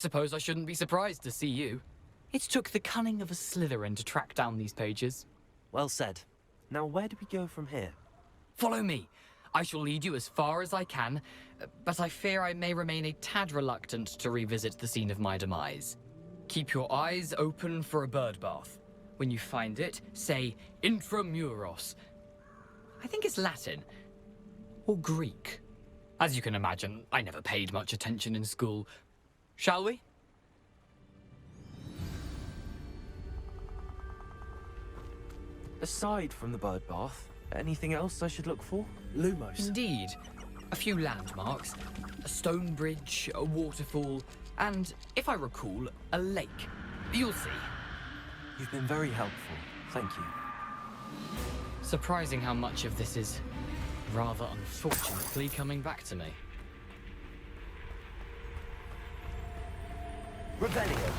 Suppose I shouldn't be surprised to see you. It took the cunning of a Slytherin to track down these pages. Well said. Now where do we go from here? Follow me. I shall lead you as far as I can, but I fear I may remain a tad reluctant to revisit the scene of my demise. Keep your eyes open for a bird bath. When you find it, say intramuros. I think it's Latin. Or Greek. As you can imagine, I never paid much attention in school. Shall we? Aside from the bird bath, anything else I should look for? Lumos. Indeed. A few landmarks, a stone bridge, a waterfall, and, if I recall, a lake. You'll see. You've been very helpful. Thank you. Surprising how much of this is, rather unfortunately, coming back to me. Revelio.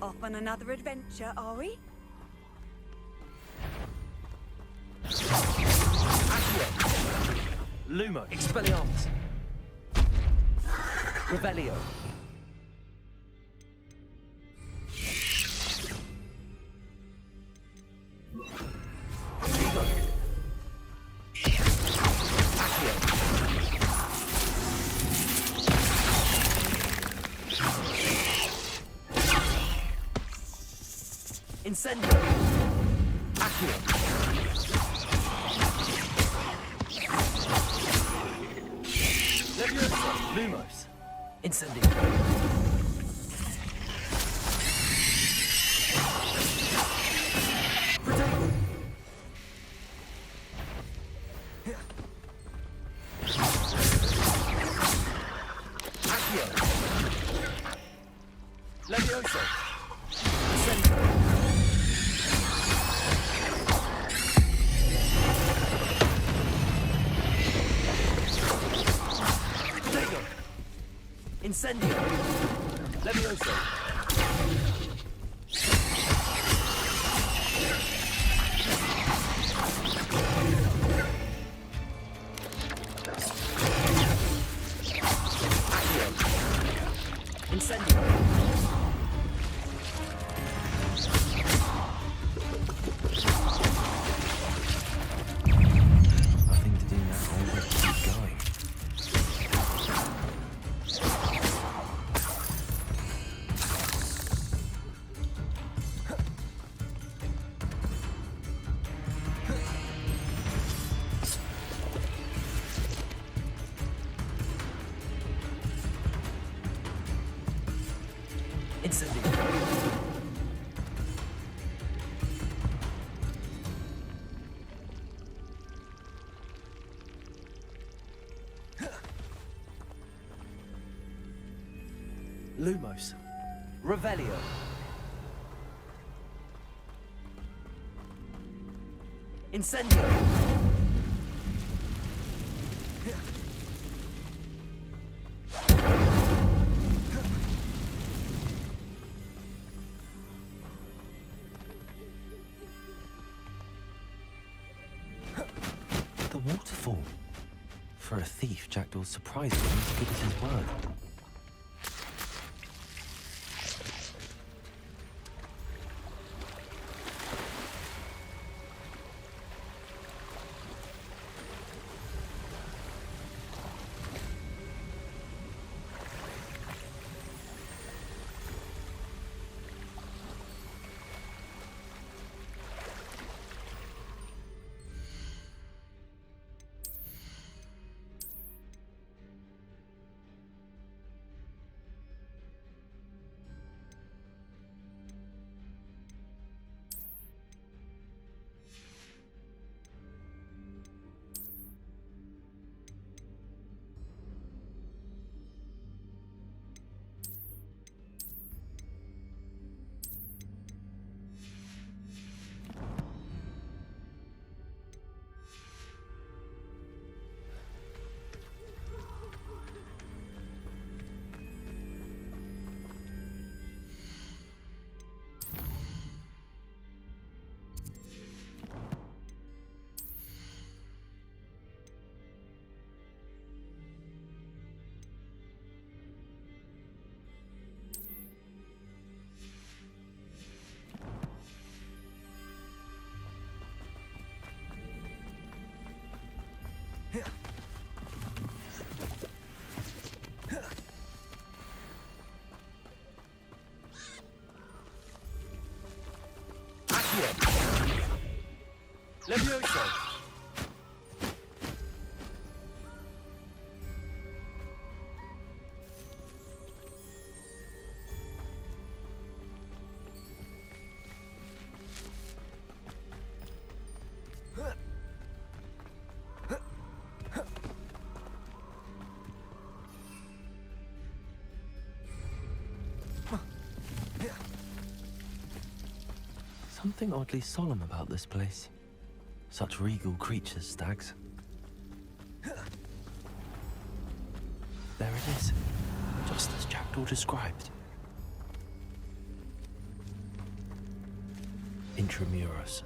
Off on another adventure, are we? Accio. Lumo. Expelliarmus. Revelio. Incendio. Accio. Leviosa. Lumos. Incendio. Protego. Accio. Leviosa. Incendio. Incendio. Levioso. Accio. Incendio. Nothing to do now, but keep going. Incendio. Lumos. Revelio. Incendio. The waterfall. For a thief, Jackdaw's surprisingly as good as his word. Levioso! Something oddly solemn about this place. Such regal creatures, stags. There it is, just as Jackdaw described. Intramuros.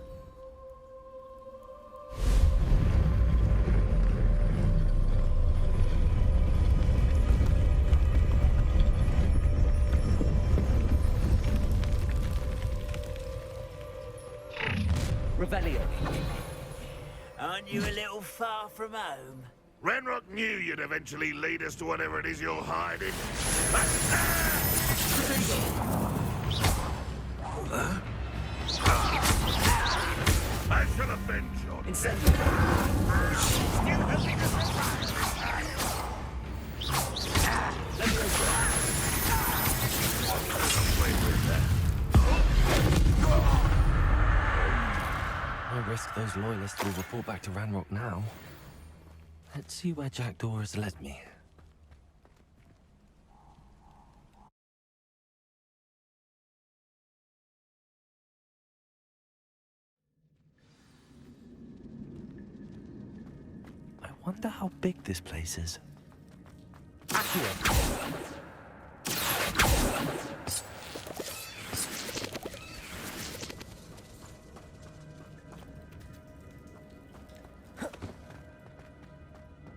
Revelio. Aren't you a little far from home? Ranrock knew you'd eventually lead us to whatever it is you're hiding. I shall avenge your No risk those loyalists will report back to Ranrock now. Let's see where Jackdaw has led me. I wonder how big this place is.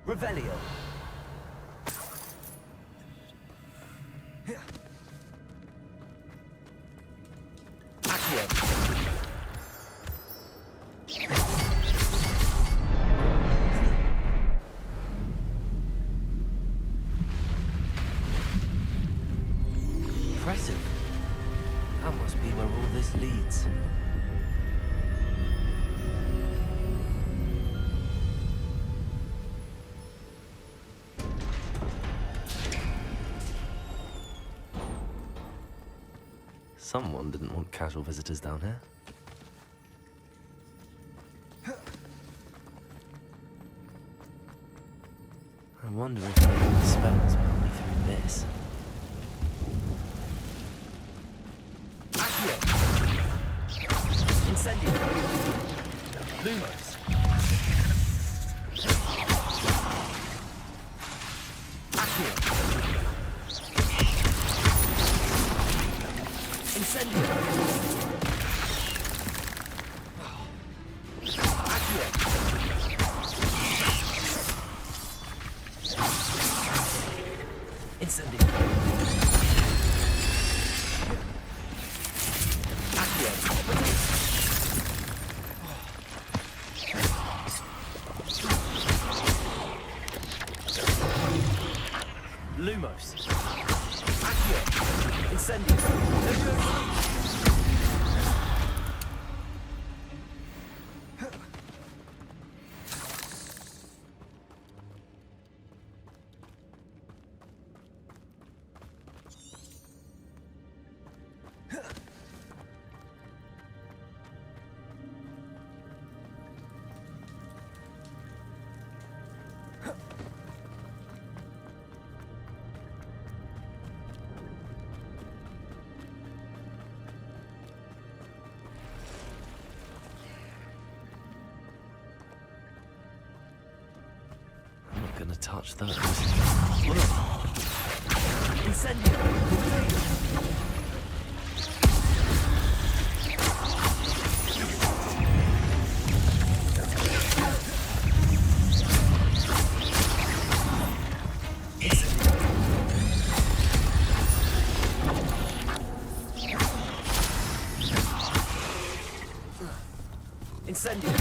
Revelio. Impressive. That must be where all this leads. Someone didn't want casual visitors down here. I wonder if the spells will me through this. Incendio. Lumos. Incendio. Incendio. Lumos. Accio. Incendio. I'm not gonna touch those. Incendio. Incendio.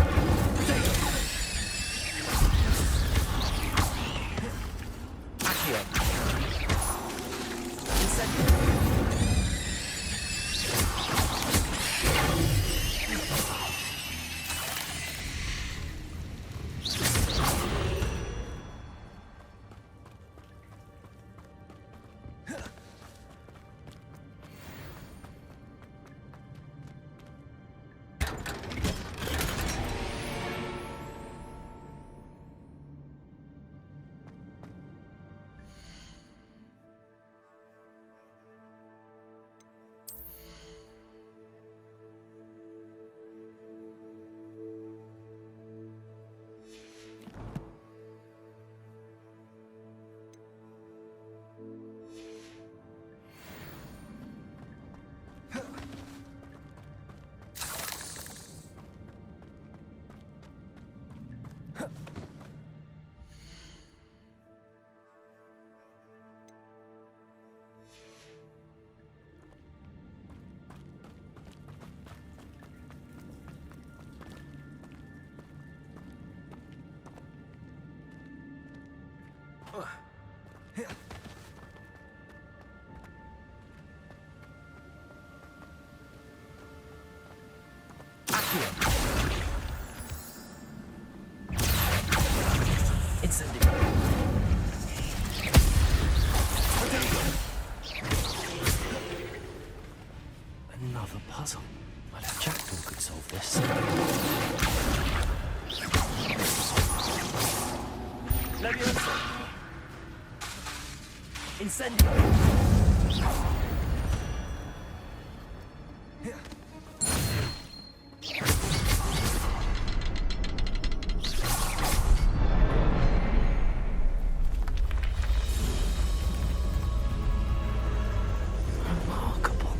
Another puzzle. Well, if Jackdaw could solve this. Leviosa! Incendio! Remarkable.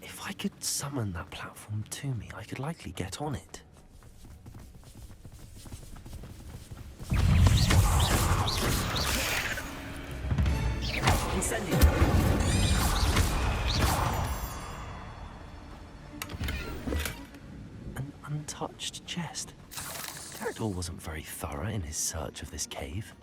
If I could summon that platform to me, I could likely get on it. Incendio! An untouched chest. Jackdaw wasn't very thorough in his search of this cave.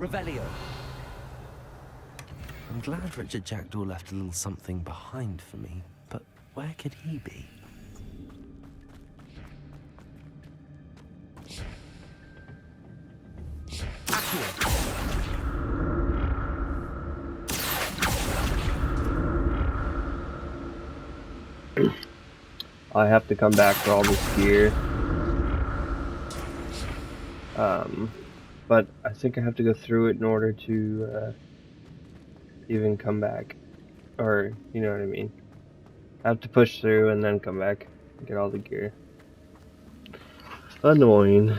Revelio. I'm glad Richard Jackdaw left a little something behind for me, but where could he be? I have to come back for all this gear. But I think I have to go through it in order to even come back. Or, you know what I mean. I have to push through and then come back and get all the gear. Annoying.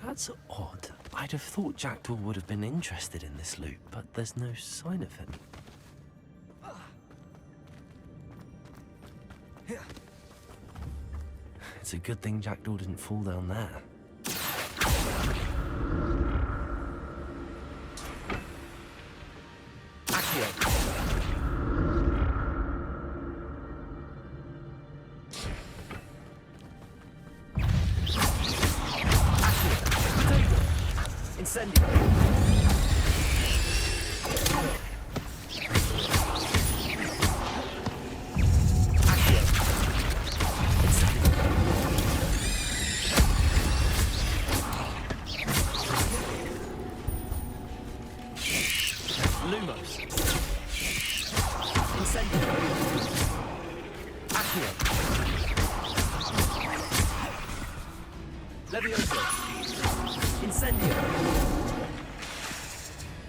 That's odd. I'd have thought Jackdaw would have been interested in this loot, but there's no sign of him. It's a good thing Jackdaw didn't fall down there. Incendio.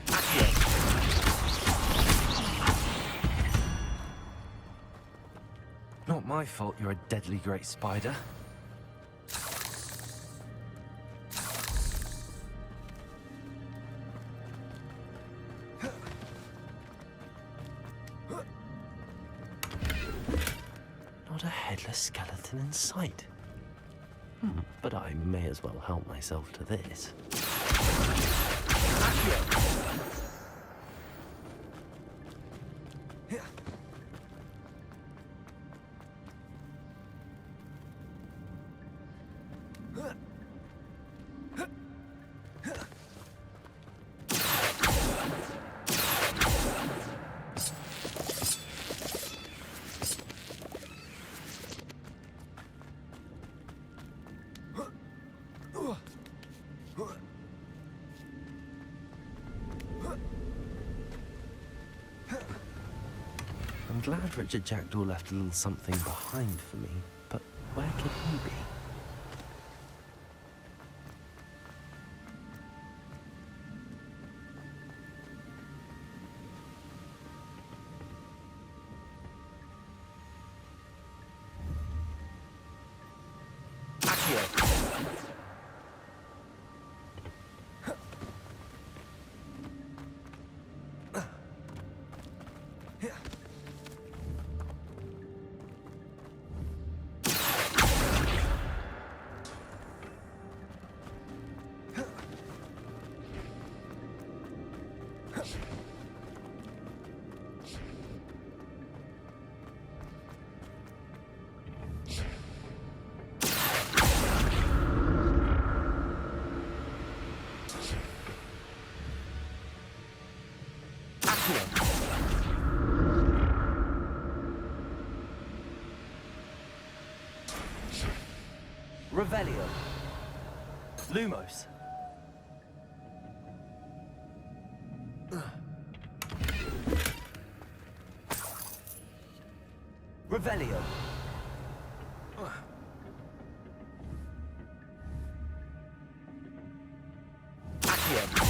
Accio. Not my fault you're a deadly great spider. Not a headless skeleton in sight. But I may as well help myself to this. I'm glad Richard Jackdaw left a little something behind for me, but where could he be? Revelio. Lumos! Revelio. Accio.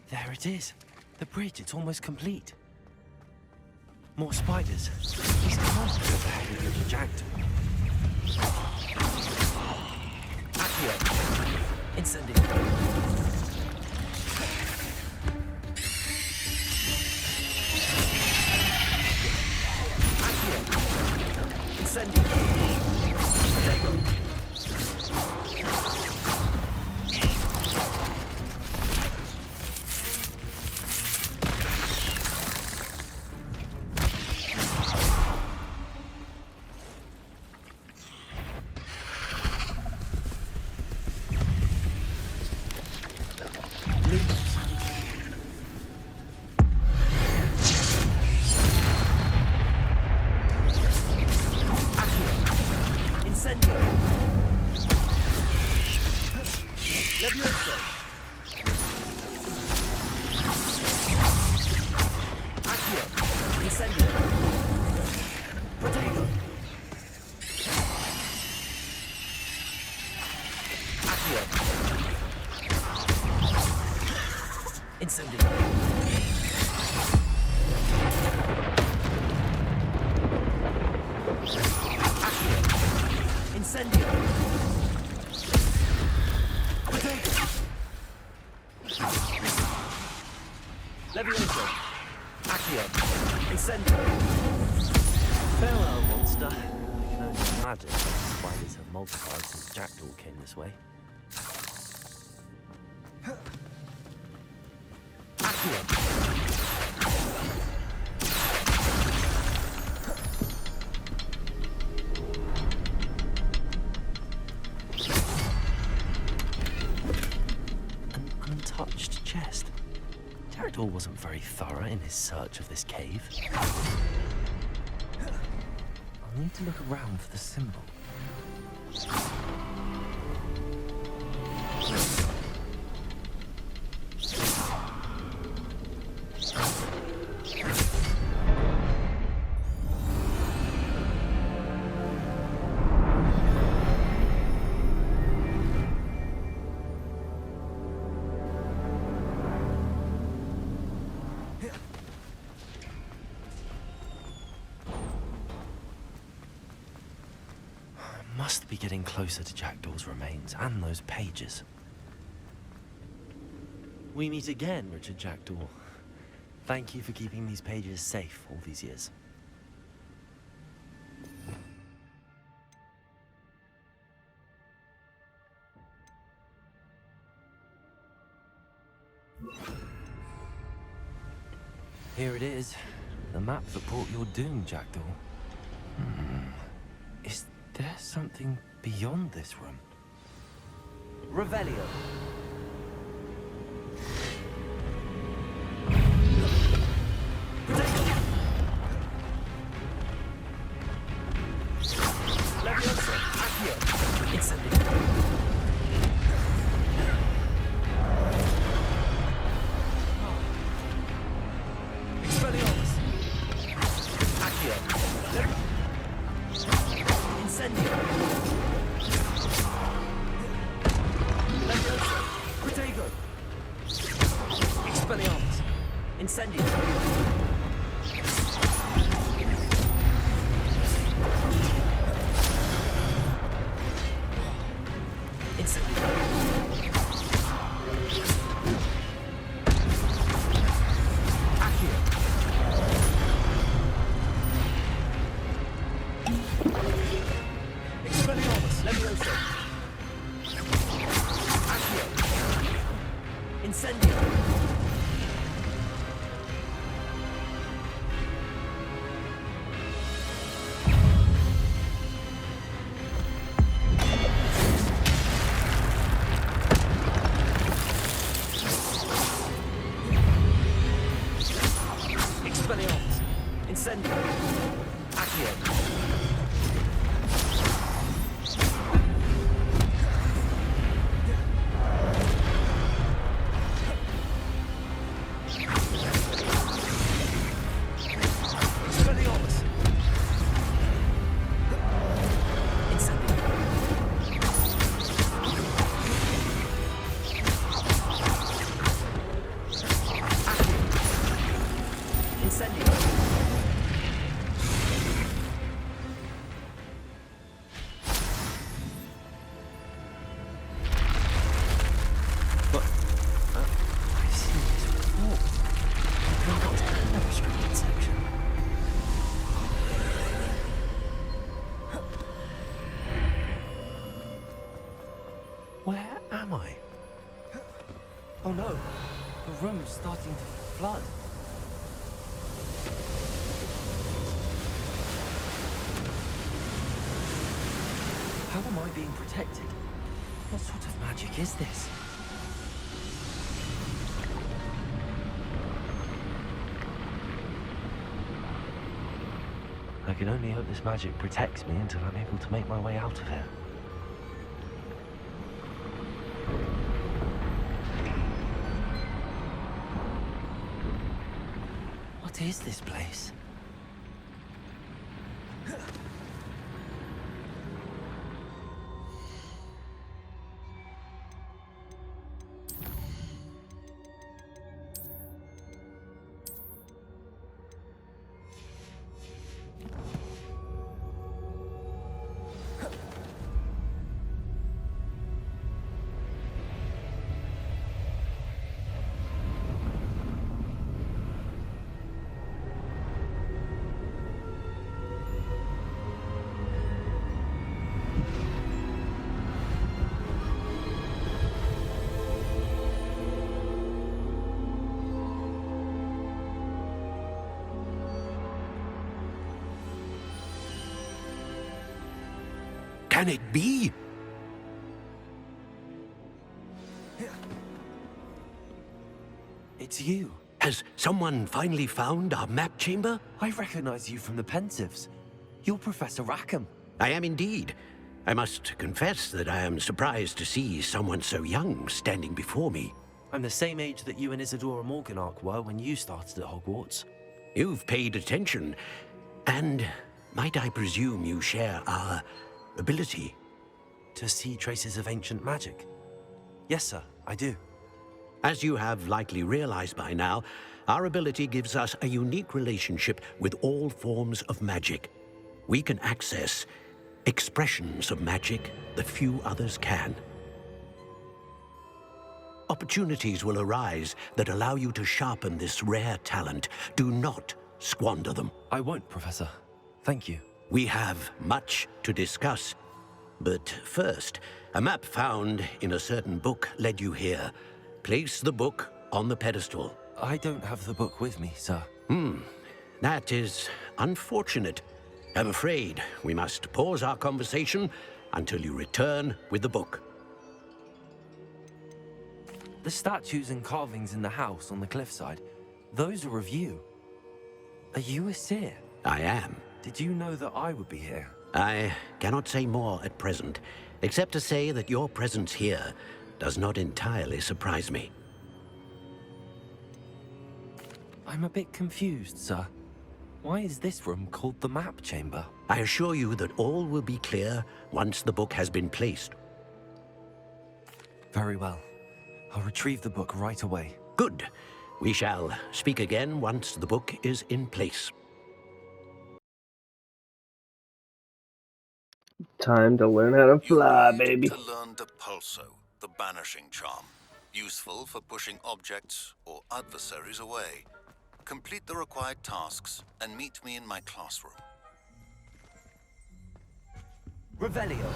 There it is. The bridge, it's almost complete. More spiders. These can't be the head of Richard Jackdaw. Accio. Incendio. Incendio. Incendio. Levioso. Accio. Incendio. Protego. Accio. Incendio. Incendio! Potato! Levioso! Accio! Incendio! Farewell, monster. I can only imagine that spiders have multiplied since Jackdaw came this way. Accio! An untouched chest. Jackdaw wasn't very thorough in his search of this cave. I'll need to look around for the symbol. Must be getting closer to Jackdaw's remains and those pages. We meet again, Richard Jackdaw. Thank you for keeping these pages safe all these years. Here it is. The map that brought your doom, Jackdaw. Is there something beyond this room? Revelio! Potato! Levioso! Accio! Incendio! Expelliarmus! Accio! Incendio! Levioso! Protego! Expelliarmus! Incendio! Incendio! Accio! Expelliarmus! Levioso! Accio! Incendio! Expelliarmus! Incendio! Accio! Expelliarmus! Incendio! Accio! Incendio! But I've seen this before. I've got to the restricted section. Where am I? Oh no, the room's starting to flood. How am I being protected? What sort of magic is this? I can only hope this magic protects me until I'm able to make my way out of here. What is this place? Can it be? It's you. Has someone finally found our map chamber? I recognize you from the Pensives. You're Professor Rackham. I am indeed. I must confess that I am surprised to see someone so young standing before me. I'm the same age that you and Isadora Morganach were when you started at Hogwarts. You've paid attention, and might I presume you share our ability? To see traces of ancient magic? Yes, sir, I do. As you have likely realized by now, our ability gives us a unique relationship with all forms of magic. We can access expressions of magic that few others can. Opportunities will arise that allow you to sharpen this rare talent. Do not squander them. I won't, Professor. Thank you. We have much to discuss. But first, a map found in a certain book led you here. Place the book on the pedestal. I don't have the book with me, sir. That is unfortunate. I'm afraid we must pause our conversation until you return with the book. The statues and carvings in the house on the cliffside, those are of you. Are you a seer? I am. Did you know that I would be here? I cannot say more at present, except to say that your presence here does not entirely surprise me. I'm a bit confused, sir. Why is this room called the map chamber? I assure you that all will be clear once the book has been placed. Very well. I'll retrieve the book right away. Good. We shall speak again once the book is in place. Time to learn how to fly, You need baby. to learn Depulso, the banishing charm. Useful for pushing objects or adversaries away. Complete the required tasks and meet me in my classroom. Revelio.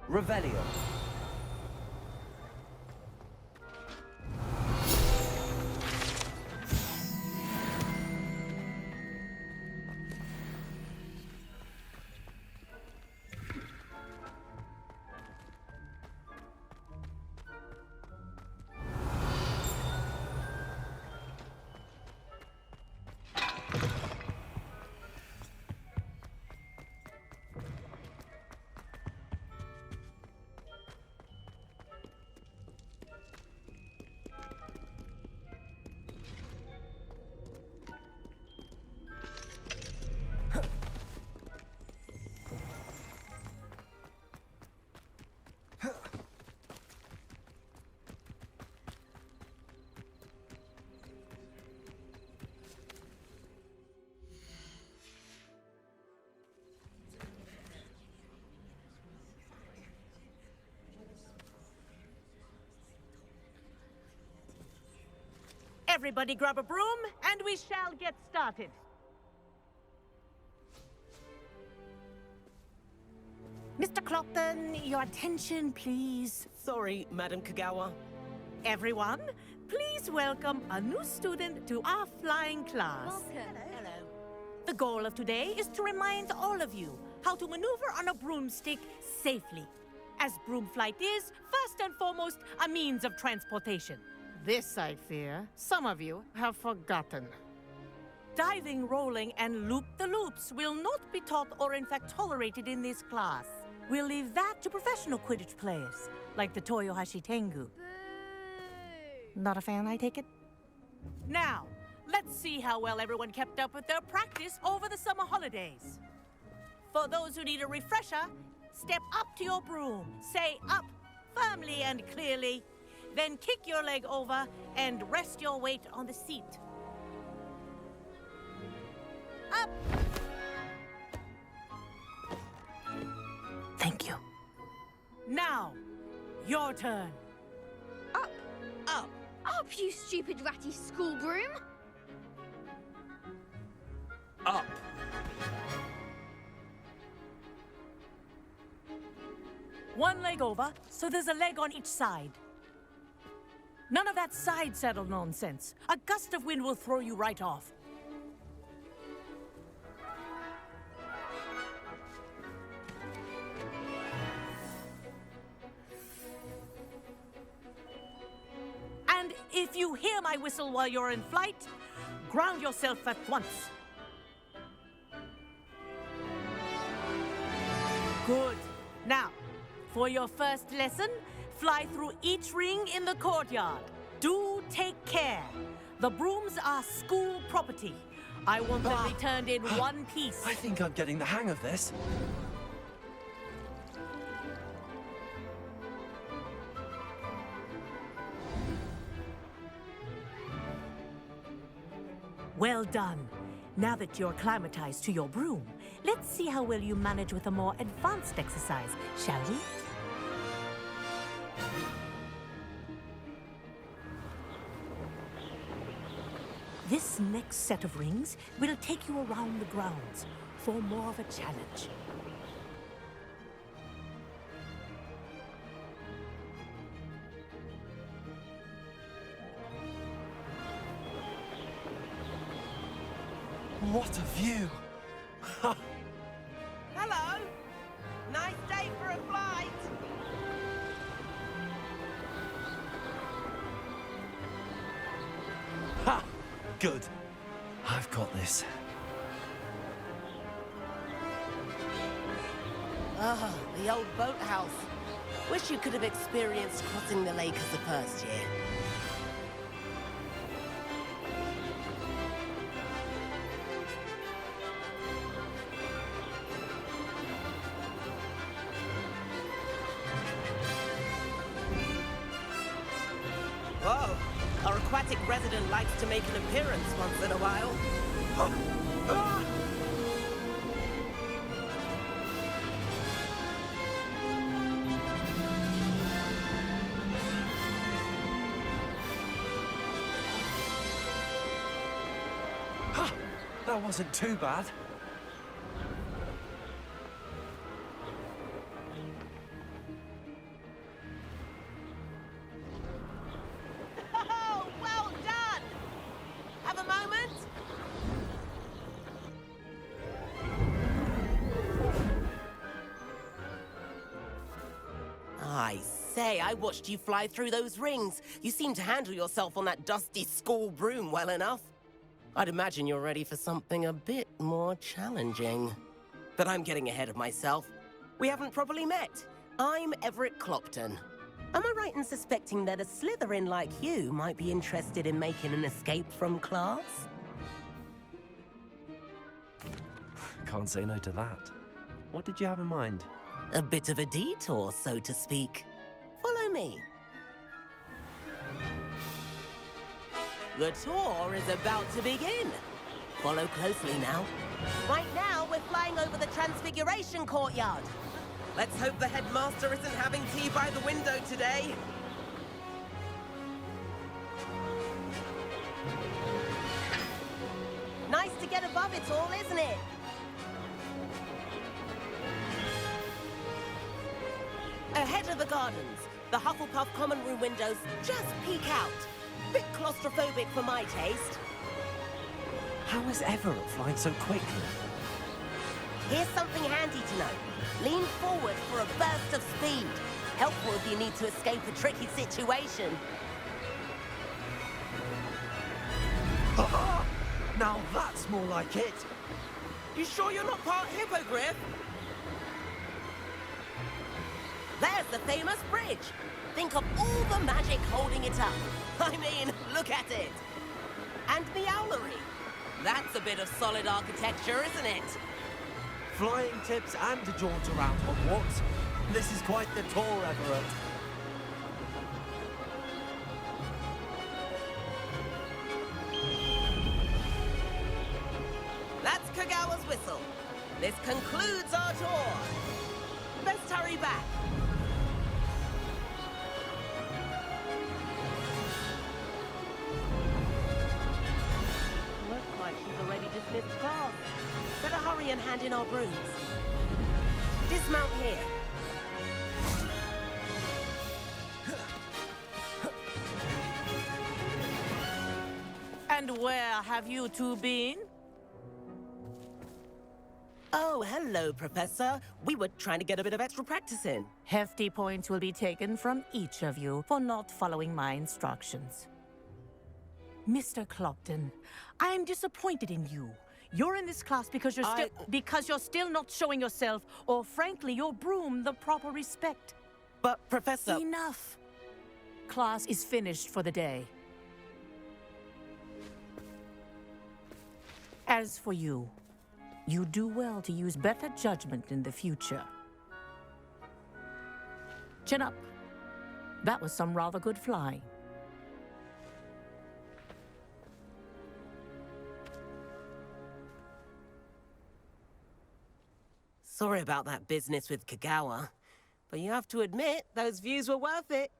Revelio. Everybody grab a broom, and we shall get started. Mr. Clopton, your attention, please. Sorry, Madam Kagawa. Everyone, please welcome a new student to our flying class. Welcome. Hello. The goal of today is to remind all of you how to maneuver on a broomstick safely, as broom flight is, first and foremost, a means of transportation. This, I fear, some of you have forgotten. Diving, rolling, and loop-the-loops will not be taught or in fact tolerated in this class. We'll leave that to professional Quidditch players, like the Toyohashi Tengu. Not a fan, I take it? Now, let's see how well everyone kept up with their practice over the summer holidays. For those who need a refresher, step up to your broom, say up, firmly and clearly, then kick your leg over and rest your weight on the seat. Up! Thank you. Now, your turn. Up, Up. up, you stupid ratty school broom. Up. One leg over, so there's a leg on each side. None of that side saddle nonsense. A gust of wind will throw you right off. And if you hear my whistle while you're in flight, ground yourself at once. Good. Now, for your first lesson, fly through each ring in the courtyard. Do take care. The brooms are school property. I want them returned in one piece. I think I'm getting the hang of this. Well done. Now that you're acclimatized to your broom, let's see how well you manage with a more advanced exercise, shall we? This next set of rings will take you around the grounds for more of a challenge. What a view! Hello. Nice day for a flight. Ha! Good. I've got this. Ah, the old boathouse. Wish you could have experienced crossing the lake as the first year. Whoa! Our aquatic resident likes to make an appearance once in a while. Ha! That wasn't too bad. Oh, well done! Have a moment? I say, I watched you fly through those rings. You seem to handle yourself on that dusty school broom well enough. I'd imagine you're ready for something a bit more challenging. But I'm getting ahead of myself. We haven't properly met. I'm Everett Clopton. Am I right in suspecting that a Slytherin like you might be interested in making an escape from class? Can't say no to that. What did you have in mind? A bit of a detour, so to speak. Follow me. The tour is about to begin. Follow closely now. Right now, we're flying over the Transfiguration Courtyard. Let's hope the headmaster isn't having tea by the window today. get above it all, isn't it? Ahead of the gardens, the Hufflepuff common room windows just peek out. Bit claustrophobic for my taste. How is Everett flying so quickly? Here's something handy to know. Lean forward for a burst of speed. Helpful if you need to escape a tricky situation. Now that's more like it. You sure you're not part hippogriff? There's the famous bridge. Think of all the magic holding it up. I mean, look at it. And the owlery. That's a bit of solid architecture, isn't it? Flying tips and a jaunt around Hogwarts. This is quite the tour, Everett. That's Kagawa's whistle. This concludes our tour. Best hurry back. Looks like she's already dismissed class. Better hurry and hand in our brooms. Dismount here. And where have you two been? Oh, hello, Professor. We were trying to get a bit of extra practice in. Hefty points will be taken from each of you for not following my instructions. Mr. Clopton, I am disappointed in you. You're in this class because you're still not showing yourself, or frankly, your broom, the proper respect. But, Professor... Enough. Class is finished for the day. As for you, you do well to use better judgment in the future. Chin up. That was some rather good flying. Sorry about that business with Kagawa, but you have to admit, those views were worth it.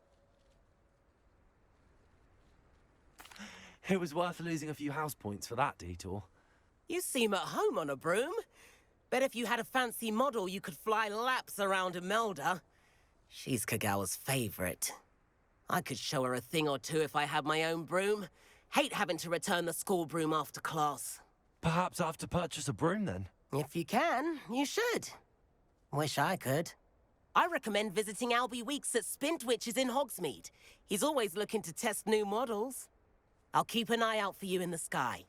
It was worth losing a few house points for that detour. You seem at home on a broom. Bet if you had a fancy model, you could fly laps around Imelda. She's Kagawa's favorite. I could show her a thing or two if I had my own broom. Hate having to return the school broom after class. Perhaps I have to purchase a broom then. If you can, you should. Wish I could. I recommend visiting Albie Weeks at Spintwitches in Hogsmeade. He's always looking to test new models. I'll keep an eye out for you in the sky.